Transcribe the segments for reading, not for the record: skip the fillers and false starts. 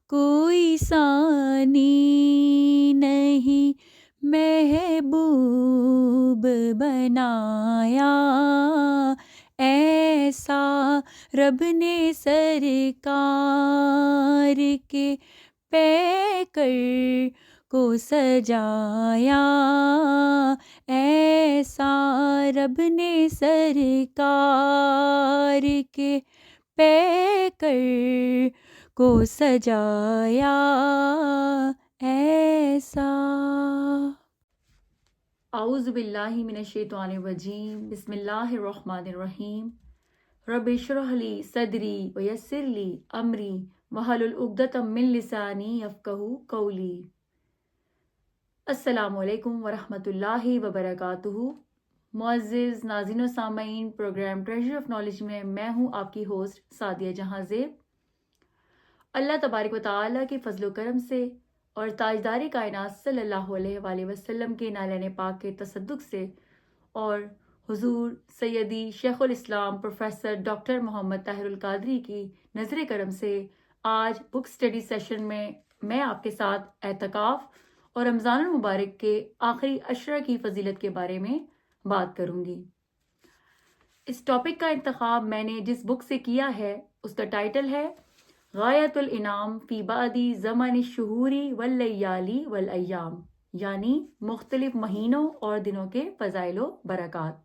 کوئی ثانی نہیں محبوب بنایا، ایسا رب نے سرکار کے پیکر کو سجایا، ایسا رب نے سرکار کے پیکر کو سجایا، ایسا۔ اعوذ باللہ من الشیطان الرجیم، بسم اللہ الرحمن الرحیم۔ رب اشرح لی صدری ویسر لی امری واحلل عقدۃ من لسانی یفقہوا قولی۔ السلام علیکم ورحمۃ اللہ وبرکاتہ۔ معزز ناظرین و سامعین، پروگرام ٹریجر آف نالج میں میں ہوں آپ کی ہوسٹ سعدیہ جہاں زیب۔ اللہ تبارک و تعالیٰ کے فضل و کرم سے اور تاجدار کائنات صلی اللہ علیہ وآلہ وسلم کے نالین پاک کے تصدق سے اور حضور سیدی شیخ الاسلام پروفیسر ڈاکٹر محمد طاہر القادری کی نظر کرم سے آج بک سٹڈی سیشن میں آپ کے ساتھ اعتکاف اور رمضان المبارک کے آخری عشرہ کی فضیلت کے بارے میں بات کروں گی۔ اس ٹاپک کا انتخاب میں نے جس بک سے کیا ہے اس کا ٹائٹل ہے غایۃ الانعام فی بعد زمن الشہور واللیالی والایام، یعنی مختلف مہینوں اور دنوں کے فضائل و برکات،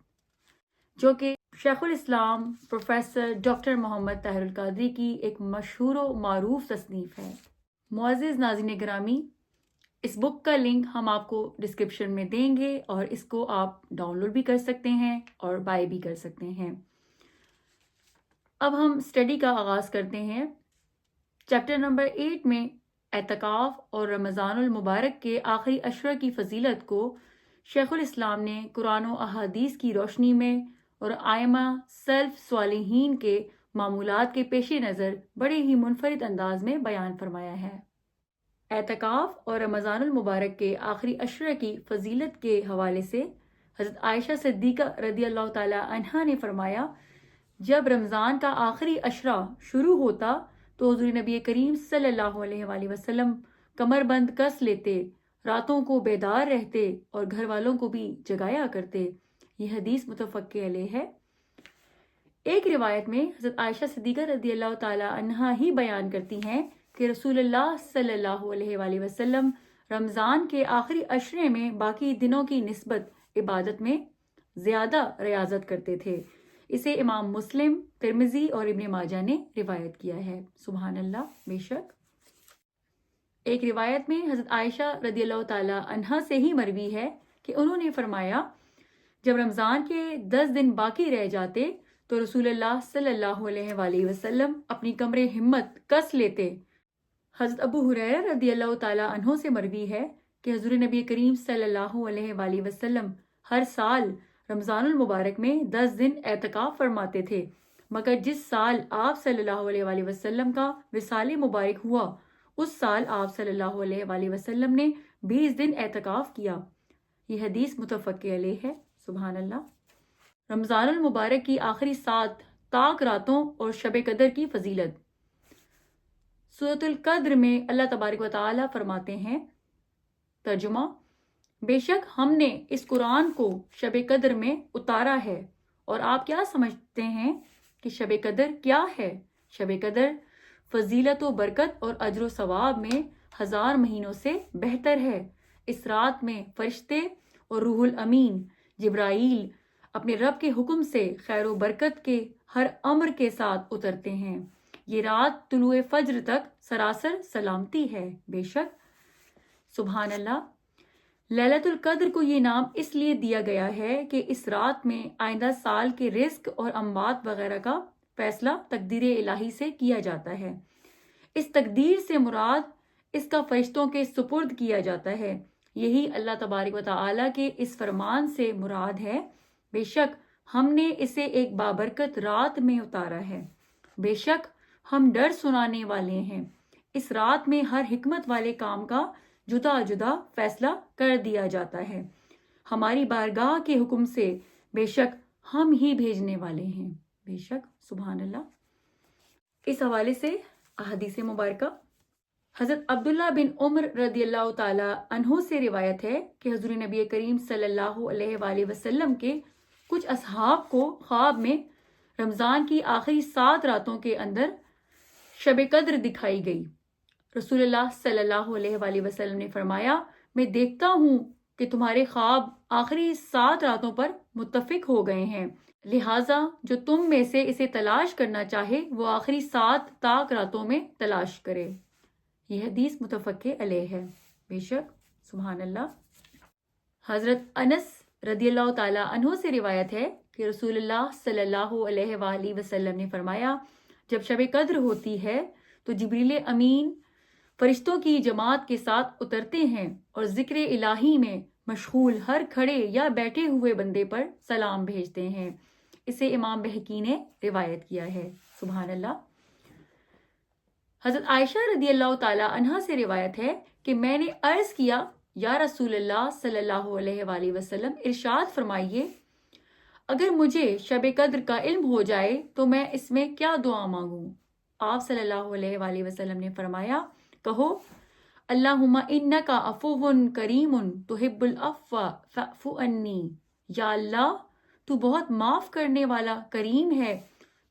جو کہ شیخ الاسلام پروفیسر ڈاکٹر محمد طاہر القادری کی ایک مشہور و معروف تصنیف ہے۔ معزز ناظرین گرامی، اس بک کا لنک ہم آپ کو ڈسکرپشن میں دیں گے اور اس کو آپ ڈاؤن لوڈ بھی کر سکتے ہیں اور بائی بھی کر سکتے ہیں۔ اب ہم اسٹڈی کا آغاز کرتے ہیں۔ چیپٹر نمبر 8 میں اعتکاف اور رمضان المبارک کے آخری عشرہ کی فضیلت کو شیخ الاسلام نے قرآن و احادیث کی روشنی میں اور ائمہ سلف صالحین کے معمولات کے پیش نظر بڑے ہی منفرد انداز میں بیان فرمایا ہے۔ اعتکاف اور رمضان المبارک کے آخری عشرہ کی فضیلت کے حوالے سے حضرت عائشہ صدیقہ رضی اللہ تعالی عنہا نے فرمایا، جب رمضان کا آخری عشرہ شروع ہوتا تو حضور نبی کریم صلی اللہ علیہ وآلہ وسلم کمر بند کس لیتے، راتوں کو بیدار رہتے اور گھر والوں کو بھی جگایا کرتے۔ یہ حدیث متفق علیہ ہے۔ ایک روایت میں حضرت عائشہ صدیقہ رضی اللہ تعالی عنہا ہی بیان کرتی ہیں کہ رسول اللہ صلی اللہ علیہ وآلہ وسلم رمضان کے آخری عشرے میں باقی دنوں کی نسبت عبادت میں زیادہ ریاضت کرتے تھے۔ اسے امام مسلم، ترمذی اور ابن ماجہ نے روایت کیا ہے۔ سبحان اللہ، بے شک۔ ایک روایت میں حضرت عائشہ رضی اللہ تعالی عنہا سے ہی مروی ہے کہ انہوں نے فرمایا، جب رمضان کے 10 دن باقی رہ جاتے تو رسول اللہ صلی اللہ علیہ وآلہ وسلم اپنی کمر ہمت کس لیتے۔ حضرت ابو ہریرہ رضی اللہ تعالی عنہ سے مروی ہے کہ حضور نبی کریم صلی اللہ علیہ وآلہ وسلم ہر سال رمضان المبارک میں 10 دن اعتکاف فرماتے تھے، مگر جس سال آپ صلی اللہ علیہ وآلہ وسلم کا وصال مبارک ہوا اس سال آپ صلی اللہ علیہ وآلہ وسلم نے 20 دن اعتکاف کیا۔ یہ حدیث متفق علیہ ہے۔ سبحان اللہ۔ رمضان المبارک کی آخری 7 طاق راتوں اور شب قدر کی فضیلت۔ سورۃ القدر میں اللہ تبارک و تعالیٰ فرماتے ہیں، ترجمہ: بے شک ہم نے اس قرآن کو شب قدر میں اتارا ہے، اور آپ کیا سمجھتے ہیں کہ شب قدر کیا ہے؟ شب قدر فضیلت و برکت اور اجر و ثواب میں 1000 مہینوں سے بہتر ہے۔ اس رات میں فرشتے اور روح الامین جبرائیل اپنے رب کے حکم سے خیر و برکت کے ہر امر کے ساتھ اترتے ہیں۔ یہ رات طلوع فجر تک سراسر سلامتی ہے۔ بے شک، سبحان اللہ۔ لیلۃ القدر کو یہ نام اس لیے دیا گیا ہے کہ اس رات میں آئندہ سال کے رزق اور اموات وغیرہ کا فیصلہ تقدیر الہی سے کیا جاتا ہے۔ اس تقدیر سے مراد اس کا فرشتوں کے سپرد کیا جاتا ہے۔ یہی اللہ تبارک و تعالیٰ کے اس فرمان سے مراد ہے، بے شک ہم نے اسے ایک بابرکت رات میں اتارا ہے، بے شک ہم ڈر سنانے والے ہیں۔ اس رات میں ہر حکمت والے کام کا جدا جدا فیصلہ کر دیا جاتا ہے۔ ہماری بارگاہ کے حکم سے بے شک ہم ہی بھیجنے والے ہیں، بے شک، سبحان اللہ۔ اس حوالے سے احادیث مبارکہ۔ حضرت عبداللہ بن عمر رضی اللہ تعالی عنہ سے روایت ہے کہ حضور نبی کریم صلی اللہ علیہ وآلہ وسلم کے کچھ اصحاب کو خواب میں رمضان کی آخری 7 راتوں کے اندر شب قدر دکھائی گئی۔ رسول اللہ صلی اللہ علیہ وآلہ وسلم نے فرمایا، میں دیکھتا ہوں کہ تمہارے خواب آخری 7 راتوں پر متفق ہو گئے ہیں، لہٰذا جو تم میں سے اسے تلاش کرنا چاہے وہ آخری 7 تاک راتوں میں تلاش کرے۔ یہ حدیث متفق علیہ ہے۔ بے شک سبحان اللہ۔ حضرت انس رضی اللہ تعالی عنہ سے روایت ہے کہ رسول اللہ صلی اللہ علیہ وآلہ وسلم نے فرمایا، جب شب قدر ہوتی ہے تو جبریل امین فرشتوں کی جماعت کے ساتھ اترتے ہیں اور ذکر الہی میں مشغول ہر کھڑے یا بیٹھے ہوئے بندے پر سلام بھیجتے ہیں۔ اسے امام بہقی نے روایت کیا ہے۔ سبحان اللہ۔ حضرت عائشہ رضی اللہ تعالی عنہا سے روایت ہے کہ میں نے عرض کیا، یا رسول اللہ صلی اللہ علیہ وآلہ وسلم ارشاد فرمائیے، اگر مجھے شب قدر کا علم ہو جائے تو میں اس میں کیا دعا مانگوں؟ آپ صلی اللہ علیہ وآلہ وسلم نے فرمایا، کہو اللہم انکا عفو کریم تحب العفو فاعف عنی، یا اللہ تو بہت معاف کرنے والا کریم ہے،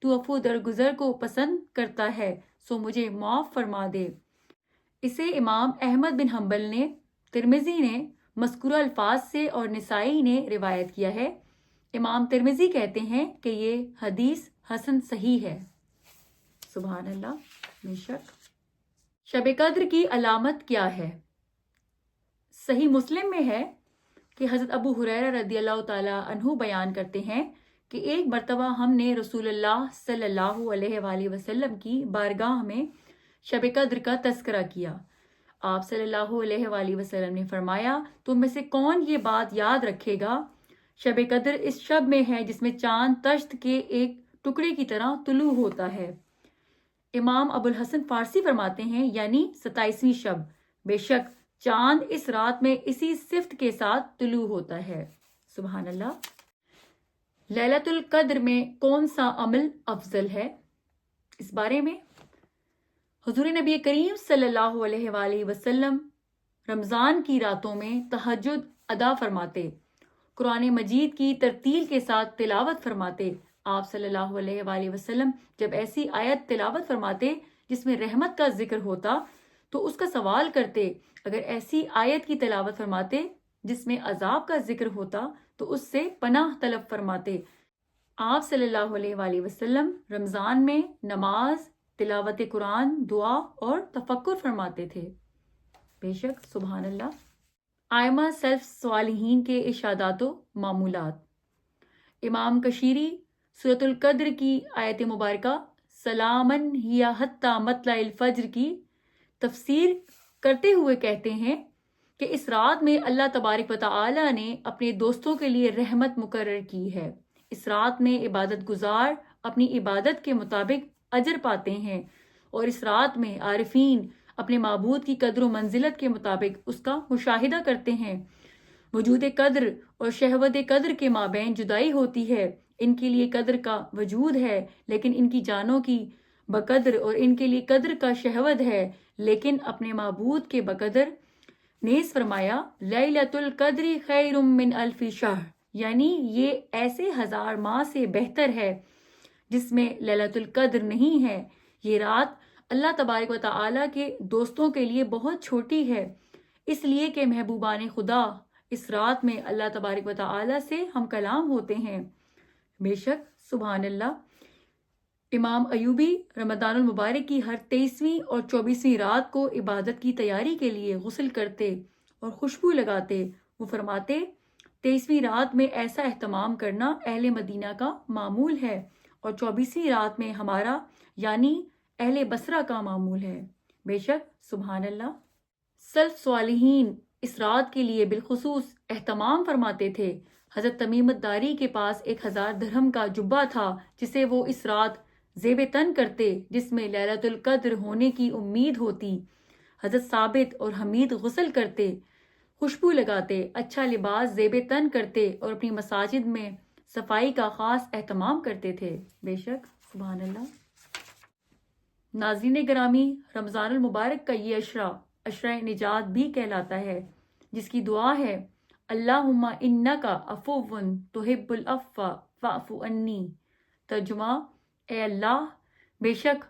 تو عفو درگزر کو پسند کرتا ہے، سو مجھے معاف فرما دے۔ اسے امام احمد بن حنبل نے، ترمذی نے مذکورہ الفاظ سے اور نسائی نے روایت کیا ہے۔ امام ترمذی کہتے ہیں کہ یہ حدیث حسن صحیح ہے۔ سبحان اللہ۔ بے شک شب قدر کی علامت کیا ہے؟ صحیح مسلم میں ہے کہ حضرت ابو ہریرہ رضی اللہ تعالی عنہ بیان کرتے ہیں کہ ایک مرتبہ ہم نے رسول اللہ صلی اللہ علیہ وآلہ وسلم کی بارگاہ میں شب قدر کا تذکرہ کیا۔ آپ صلی اللہ علیہ وآلہ وسلم نے فرمایا، تم میں سے کون یہ بات یاد رکھے گا؟ شب قدر اس شب میں ہے جس میں چاند تشت کے ایک ٹکڑے کی طرح طلوع ہوتا ہے۔ امام ابو الحسن فارسی فرماتے ہیں یعنی 27ویں شب، بے شک چاند اس رات میں اسی صفت کے ساتھ طلوع ہوتا ہے۔ سبحان اللہ۔ لیلۃ القدر میں کون سا عمل افضل ہے؟ اس بارے میں حضور نبی کریم صلی اللہ علیہ وآلہ وسلم رمضان کی راتوں میں تہجد ادا فرماتے، قرآن مجید کی ترتیل کے ساتھ تلاوت فرماتے۔ آپ صلی اللہ علیہ وآلہ وسلم جب ایسی آیت تلاوت فرماتے جس میں رحمت کا ذکر ہوتا تو اس کا سوال کرتے، اگر ایسی آیت کی تلاوت فرماتے جس میں عذاب کا ذکر ہوتا تو اس سے پناہ طلب فرماتے۔ آپ صلی اللہ علیہ وآلہ وسلم رمضان میں نماز، تلاوت قرآن، دعا اور تفکر فرماتے تھے۔ بے شک سبحان اللہ۔ آئمہ سلف صالحین کے ارشادات و معمولات۔ امام کشیری سورۃ القدر کی آیت مبارکہ سلامن ہی حتی مطلع الفجر کی تفسیر کرتے ہوئے کہتے ہیں کہ اس رات میں اللہ تبارک و تعالی نے اپنے دوستوں کے لیے رحمت مقرر کی ہے۔ اس رات میں عبادت گزار اپنی عبادت کے مطابق اجر پاتے ہیں، اور اس رات میں عارفین اپنے معبود کی قدر و منزلت کے مطابق اس کا مشاہدہ کرتے ہیں۔ وجود قدر اور شہوت قدر کے مابین جدائی ہوتی ہے۔ ان کے لیے قدر کا وجود ہے لیکن ان کی جانوں کی بقدر، اور ان کے لیے قدر کا شہوت ہے لیکن اپنے معبود کے بقدر۔ نیز فرمایا لیلۃ القدر خیر من الف شہر، یعنی یہ ایسے 1000 ماہ سے بہتر ہے جس میں لیلۃ القدر نہیں ہے۔ یہ رات اللہ تبارک و تعالیٰ کے دوستوں کے لیے بہت چھوٹی ہے، اس لیے کہ محبوبان خدا اس رات میں اللہ تبارک و تعالیٰ سے ہم کلام ہوتے ہیں۔ بے شک سبحان اللہ۔ امام ایوبی رمضان المبارک کی ہر 23ویں اور 24ویں رات کو عبادت کی تیاری کے لیے غسل کرتے اور خوشبو لگاتے۔ وہ فرماتے، 23ویں رات میں ایسا اہتمام کرنا اہل مدینہ کا معمول ہے، اور 24ویں رات میں ہمارا یعنی اہل بصرہ کا معمول ہے۔ بے شک سبحان اللہ۔ سلف صالحین اس رات کے لیے بالخصوص اہتمام فرماتے تھے۔ حضرت تمیم الداری کے پاس 1000 درہم کا جبہ تھا جسے وہ اس رات زیب تن کرتے، جس میں لیلۃ القدر ہونے کی امید ہوتی۔ حضرت ثابت اور حمید غسل کرتے، خوشبو لگاتے، اچھا لباس زیب تن کرتے اور اپنی مساجد میں صفائی کا خاص اہتمام کرتے تھے۔ بے شک سبحان اللہ۔ ناظرین گرامی، رمضان المبارک کا یہ عشرہ نجات بھی کہلاتا ہے، جس کی دعا ہے اللہم انکا عفو تحب العفو فاعف عنی۔ ترجمہ: اے اللہ، بے شک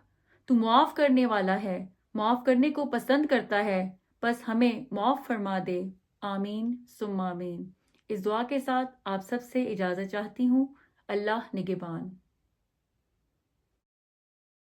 تو معاف کرنے والا ہے، معاف کرنے کو پسند کرتا ہے، بس ہمیں معاف فرما دے۔ آمین ثم آمین۔ اس دعا کے ساتھ آپ سب سے اجازت چاہتی ہوں۔ اللہ نگہبان۔